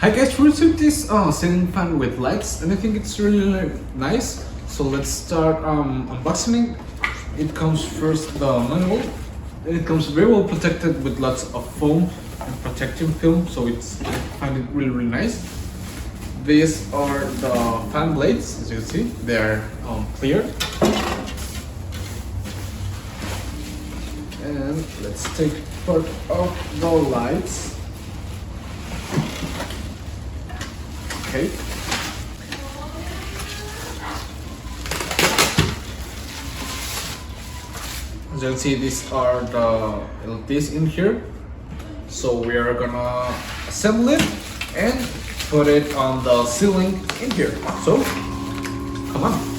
Hi guys, we received this ceiling fan with lights and I think it's really nice. So let's start unboxing. It comes first the manual. It comes very well protected with lots of foam and protective film, so I find it really nice. These are the fan blades, as you can see, they are clear. And let's take part of the lights. Okay. As you can see, these are the LEDs in here. So we are gonna assemble it and put it on the ceiling in here. So, come on.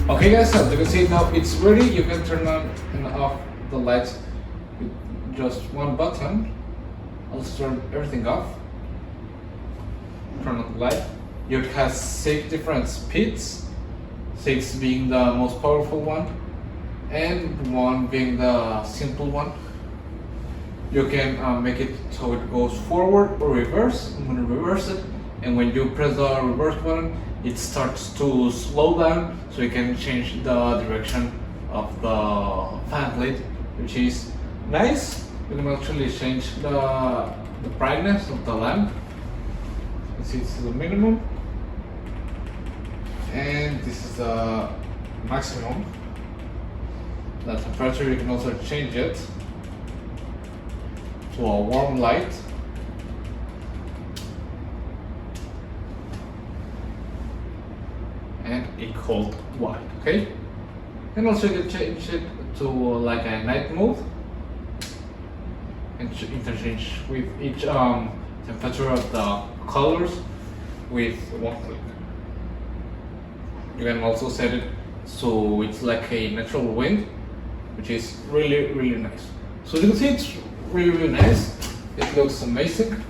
Okay guys, as you can see now it's ready. You can turn on and off the lights with just one button. I'll turn everything off. Turn on the light. It has 6 different speeds, 6 being the most powerful one and 1 being the simple one. You can make it so it goes forward or reverse. I'm going to reverse it, and when you press the reverse button it starts to slow down, so you can change the direction of the fan blade, which is nice. You can actually change the brightness of the lamp. You see it's the minimum, and this is the maximum. The temperature you can also change it to a warm light. And a cold white, okay? And also you can change it to like a night mode and interchange with each temperature of the colors with one click. You can also set it so it's like a natural wind, which is really nice. So you can see it's really nice. It looks amazing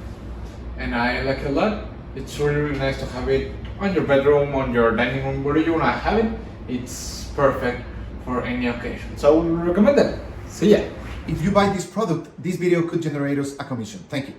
and I like it a lot. It's really nice to have it on your bedroom, on your dining room, wherever you want to have it. It's perfect for any occasion. So I would recommend it. See ya. If you buy this product, this video could generate us a commission. Thank you.